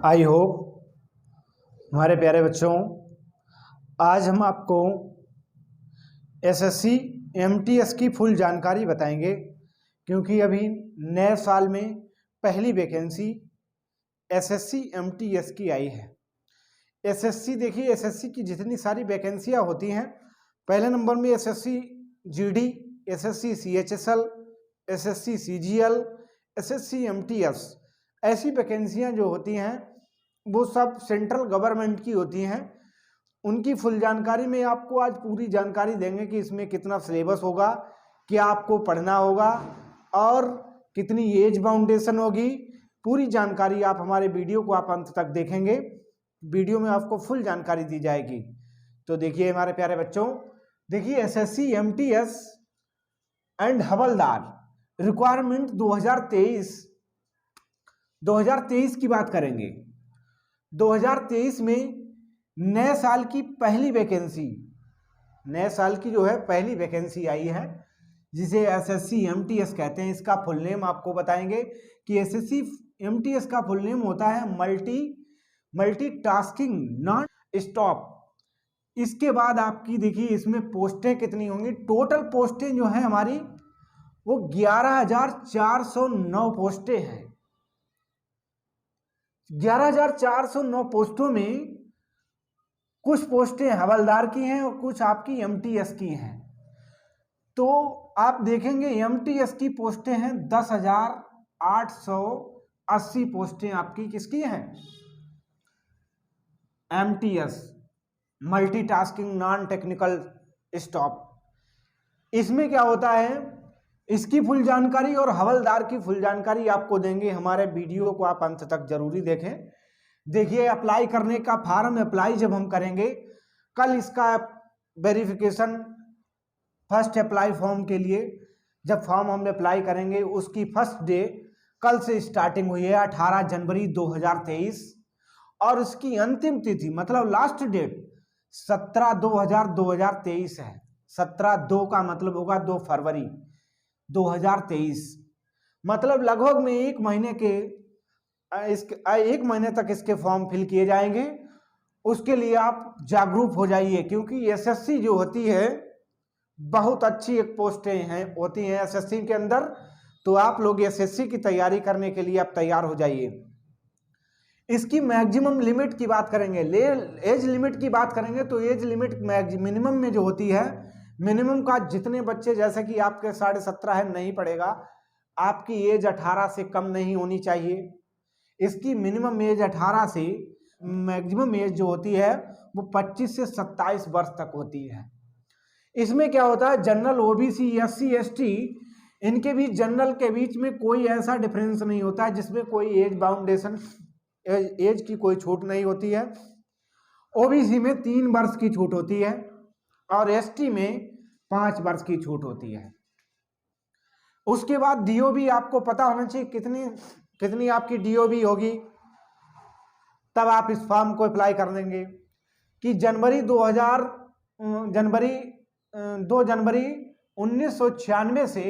I hope हमारे प्यारे बच्चों, आज हम आपको एसएससी एमटीएस की फुल जानकारी बताएंगे। क्योंकि अभी नए साल में पहली वैकेंसी एसएससी एमटीएस की आई है। एसएससी देखिए, एसएससी की जितनी सारी वैकेंसियां होती हैं, पहले नंबर में SSC GD, SSC CHSL, SSC CGL, SSC MTS, ऐसी वैकेंसियां जो होती हैं वो सब सेंट्रल गवर्नमेंट की होती हैं। उनकी फुल जानकारी में आपको आज पूरी जानकारी देंगे कि इसमें कितना सिलेबस होगा, क्या आपको पढ़ना होगा और कितनी एज बाउंडेशन होगी। पूरी जानकारी आप हमारे वीडियो को आप अंत तक देखेंगे, वीडियो में आपको फुल जानकारी दी जाएगी। तो देखिए हमारे प्यारे बच्चों, देखिए SSC MTS and havildar requirement 2023 की बात करेंगे। 2023 में नए साल की पहली वैकेंसी, नए साल की जो है पहली वैकेंसी आई है, जिसे एसएससी एमटीएस कहते हैं। इसका फुल नेम आपको बताएंगे कि एसएससी एमटीएस का फुल नेम होता है मल्टीटास्किंग नॉन स्टॉप। इसके बाद आपकी देखिए इसमें पोस्टें कितनी होंगी। टोटल पोस्टें जो है हमारी वो 11,409 पोस्टें हैं। 11,409 पोस्टों में कुछ पोस्टें हवलदार की हैं और कुछ आपकी एमटीएस की हैं। तो आप देखेंगे एमटीएस की पोस्टें हैं 10,880 पोस्टें आपकी किसकी हैं, MTS, multitasking non technical stop. इसमें क्या होता है, इसकी फुल जानकारी और हवलदार की फुल जानकारी आपको देंगे। हमारे वीडियो को आप अंत तक जरूरी देखें। देखिए अप्लाई करने का फॉर्म अप्लाई जब हम करेंगे, कल इसका वेरिफिकेशन, फर्स्ट अप्लाई फॉर्म के लिए जब फॉर्म हम अप्लाई करेंगे उसकी फर्स्ट डे कल से स्टार्टिंग हुई है 18 जनवरी 2023 और उसकी अंतिम तिथि मतलब लास्ट डेट 17/2/2023 है। 17/2 का मतलब होगा 2 फरवरी 2023। मतलब लगभग में एक महीने तक इसके फॉर्म फिल किए जाएंगे। उसके लिए आप जागरूक हो जाइए, क्योंकि एसएससी जो होती है बहुत अच्छी एक पोस्टें हैं होती हैं एसएससी के अंदर। तो आप लोग एसएससी की तैयारी करने के लिए आप तैयार हो जाइए। इसकी मैक्सिमम लिमिट की बात करेंगे, एज लिमिट की बात करेंगे तो एज लिमिट मिनिमम में जो होती है, मिनिमम का जितने बच्चे, जैसे कि आपके 17.5 है, नहीं पड़ेगा। आपकी एज 18 से कम नहीं होनी चाहिए। इसकी मिनिमम एज 18 से मैक्सिमम एज जो होती है वो 25 से 27 वर्ष तक होती है। इसमें क्या होता है, जनरल, ओबीसी, एससी, एसटी, इनके बीच, जनरल के बीच में कोई ऐसा डिफरेंस नहीं होता है जिसमें कोई एज बाउंडेशन, एज की कोई छूट नहीं होती है। ओबीसी में 3 वर्ष की छूट होती है और एसटी में 5 वर्ष की छूट होती है। उसके बाद डीओबी आपको पता होना चाहिए कितनी आपकी डीओबी होगी, तब आप इस फॉर्म को अप्लाई कर देंगे। कि 2 जनवरी 1996 से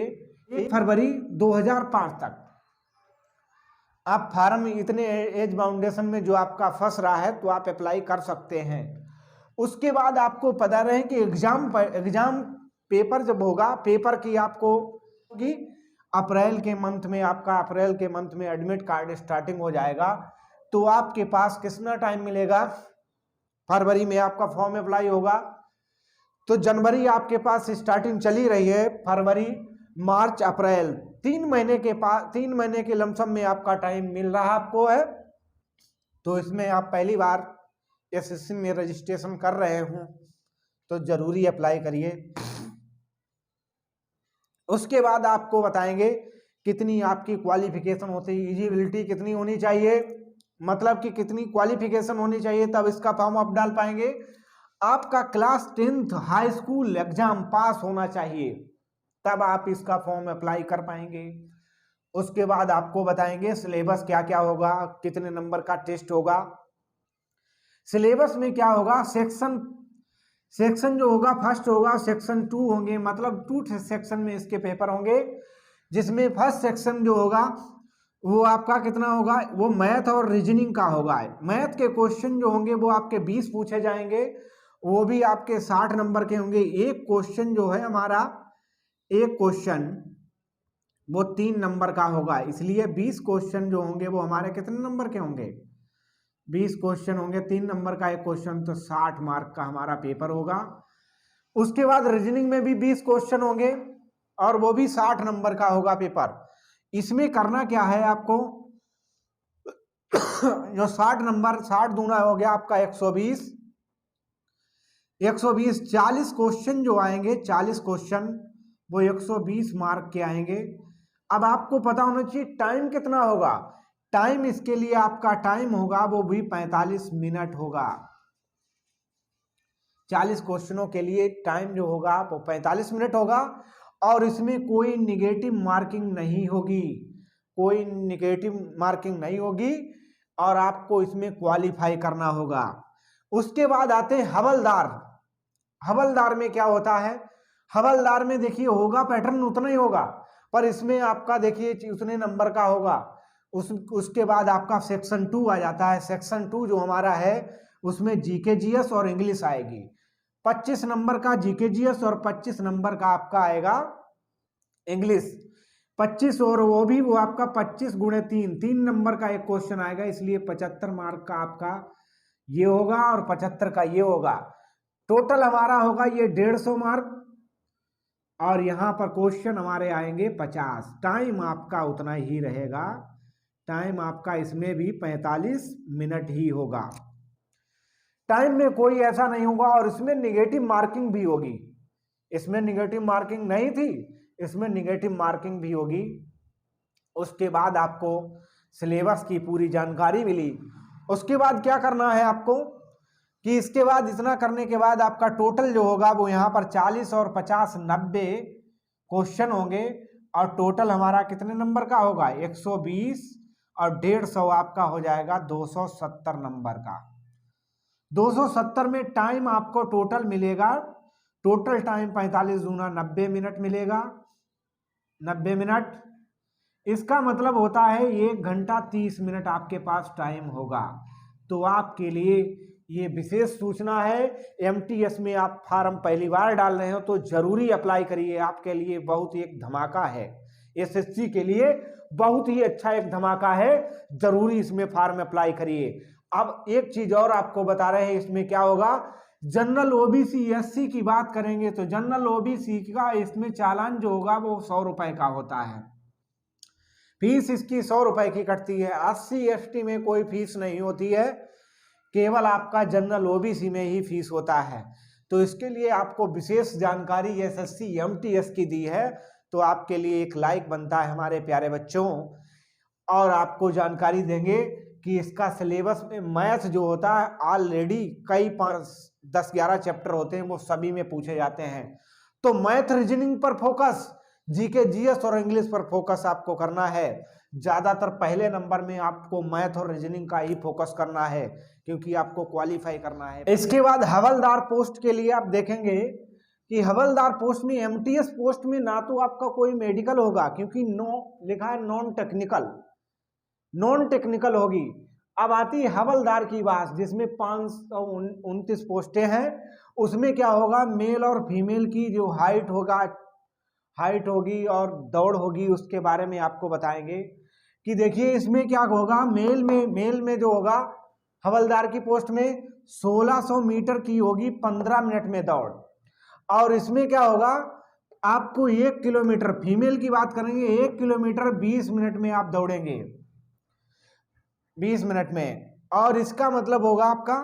1 फरवरी 2005 तक आप फॉर्म, इतने एज बाउंडेशन में जो आपका फंस रहा है तो आप अप्लाई कर सकते हैं। उसके बाद आपको पता रहे कि एग्जाम पेपर जब होगा, पेपर की आपको होगी अप्रैल के मंथ में एडमिट कार्ड स्टार्टिंग हो जाएगा। तो आपके पास कितना टाइम मिलेगा, फरवरी में आपका फॉर्म अप्लाई होगा तो जनवरी आपके पास स्टार्टिंग चली रही है, फरवरी, मार्च, अप्रैल, 3 महीने के लमसम में आपका टाइम मिल रहा आपको है। तो इसमें आप पहली बार एसएससी में रजिस्ट्रेशन कर रहे हो तो जरूरी अप्लाई करिए। उसके बाद आपको बताएंगे कितनी आपकी क्वालिफिकेशन होती है, एलिजिबिलिटी कितनी होनी चाहिए, मतलब कि कितनी क्वालिफिकेशन होनी चाहिए, तब इसका फॉर्म आप डाल पाएंगे। आपका class 10th high school exam पास होना चाहिए, तब आप इसका फॉर्म अप्लाई कर पाएंगे। उसके बाद आपको बताएंगे सिलेबस क्या क्या होगा, कितने नंबर का टेस्ट होगा। सिलेबस में क्या होगा, सेक्शन जो होगा, फर्स्ट होगा, सेक्शन 2 होंगे, मतलब 2 सेक्शन में इसके पेपर होंगे, जिसमें फर्स्ट सेक्शन जो होगा वो आपका कितना होगा, वो मैथ और रीजनिंग का होगा। मैथ के क्वेश्चन जो होंगे वो आपके 20 पूछे जाएंगे, वो भी आपके 60 नंबर के होंगे। एक क्वेश्चन जो है हमारा, एक क्वेश्चन वो 3 नंबर का होगा, इसलिए 20 क्वेश्चन जो होंगे वो हमारे कितने नंबर के होंगे, 20 क्वेश्चन होंगे, 3 नंबर का एक क्वेश्चन, तो 60 मार्क का हमारा पेपर होगा। उसके बाद रीजनिंग में भी 20 क्वेश्चन होंगे और वो भी 60 नंबर का होगा पेपर। इसमें करना क्या है आपको, जो 60 नंबर, 60 दूना हो गया आपका 120, 120 40 क्वेश्चन जो आएंगे, 40 क्वेश्चन वो 120 मार्क के आएंगे। अब आपको पता होना चाहिए टाइम कितना होगा। टाइम इसके लिए आपका टाइम होगा वो भी 45 मिनट होगा। 40 क्वेश्चनों के लिए टाइम जो होगा वो 45 मिनट होगा और इसमें कोई निगेटिव मार्किंग नहीं होगी, कोई निगेटिव मार्किंग नहीं होगी और आपको इसमें क्वालिफाई करना होगा। उसके बाद आते हैं हवलदार। हवलदार में क्या होता है, हवलदार में देखिए होगा पैटर्न उतना ही होगा, पर इसमें आपका देखिए उतने नंबर का होगा। उसके बाद आपका सेक्शन 2 आ जाता है। सेक्शन 2 जो हमारा है उसमें जीके जीएस और इंग्लिश आएगी। 25 नंबर का जीके जीएस और 25 नंबर का आपका आएगा इंग्लिश। 25 और वो आपका 25 गुणे 3 नंबर का एक क्वेश्चन आएगा, इसलिए 75 मार्क का आपका ये होगा और 75 का ये होगा। टोटल हमारा होगा ये 150 मार्क और यहां पर क्वेश्चन हमारे आएंगे 50। टाइम आपका उतना ही रहेगा, टाइम आपका इसमें भी 45 मिनट ही होगा। टाइम में कोई ऐसा नहीं होगा और इसमें निगेटिव मार्किंग भी होगी। इसमें निगेटिव मार्किंग नहीं थी, इसमें निगेटिव मार्किंग भी होगी। उसके बाद आपको सिलेबस की पूरी जानकारी मिली। उसके बाद क्या करना है आपको कि इसके बाद इतना करने के बाद आपका टोटल जो होगा वो यहाँ पर 40 और 50 90 क्वेश्चन होंगे और टोटल हमारा कितने नंबर का होगा 120 और 150 आपका हो जाएगा 270 नंबर का। 270 में टाइम आपको टोटल मिलेगा, टोटल टाइम 45 दूना 90 मिनट मिलेगा, 90 मिनट। इसका मतलब होता है 1 घंटा 30 मिनट आपके पास टाइम होगा। तो आपके लिए ये विशेष सूचना है, एमटीएस में आप फार्म पहली बार डाल रहे हो तो जरूरी अप्लाई करिए, आपके लिए बहुत ही एक धमाका है। एसएससी के लिए बहुत ही अच्छा एक धमाका है, जरूरी इसमें फार्म अप्लाई करिए। अब एक चीज और आपको बता रहे हैं, इसमें क्या होगा, जनरल ओबीसी एससी की बात करेंगे तो जनरल ओबीसी का इसमें चालान जो होगा वो 100 रुपए का होता है, फीस इसकी 100 रुपए की कटती है। 80 एसटी में कोई फीस नहीं होती है, केवल आपका जनरल ओबीसी में ही फीस होता है। तो इसके लिए आपको विशेष जानकारी एसएससी एमटीएस की दी है, तो आपके लिए एक लाइक बनता है हमारे प्यारे बच्चों। और आपको जानकारी देंगे कि इसका सिलेबस में मैथ जो होता है ऑलरेडी कई 10-11 चैप्टर होते हैं, वो सभी में पूछे जाते हैं। तो मैथ रीजनिंग पर फोकस, जीके जीएस और इंग्लिश पर फोकस आपको करना है। ज्यादातर पहले नंबर में आपको मैथ और रीजनिंग का ही फोकस करना है, क्योंकि आपको क्वालिफाई करना है। इसके बाद हवलदार पोस्ट के लिए आप देखेंगे कि हवलदार पोस्ट में, एमटीएस पोस्ट में ना तो आपका कोई मेडिकल होगा, क्योंकि लिखा है नॉन टेक्निकल होगी। अब आती है हवलदार की बात, जिसमें 529 पोस्टें हैं। उसमें क्या होगा, मेल और फीमेल की जो हाइट होगी और दौड़ होगी, उसके बारे में आपको बताएंगे कि देखिए इसमें क्या होगा। मेल में जो होगा हवलदार की पोस्ट में 1600 मीटर की होगी 15 मिनट में दौड़, और इसमें क्या होगा आपको 1 किलोमीटर, फीमेल की बात करेंगे 1 किलोमीटर 20 मिनट में आप दौड़ेंगे, 20 मिनट में। और इसका मतलब होगा आपका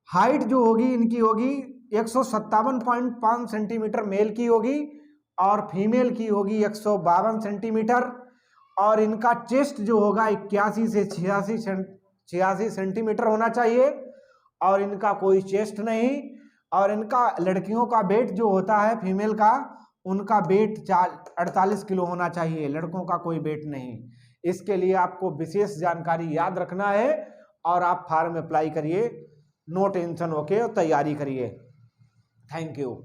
हाइट जो होगी इनकी होगी 157.5 सेंटीमीटर मेल की होगी और फीमेल की होगी 152 सेंटीमीटर। और इनका चेस्ट जो होगा 81 से 86 सेंटीमीटर होना चाहिए, और इनका कोई चेस्ट नहीं। और इनका लड़कियों का वेट जो होता है फीमेल का, उनका वेट 48 किलो होना चाहिए, लड़कों का कोई वेट नहीं। इसके लिए आपको विशेष जानकारी याद रखना है और आप फार्म अप्लाई करिए, नो टेंशन होके तैयारी करिए। Thank you.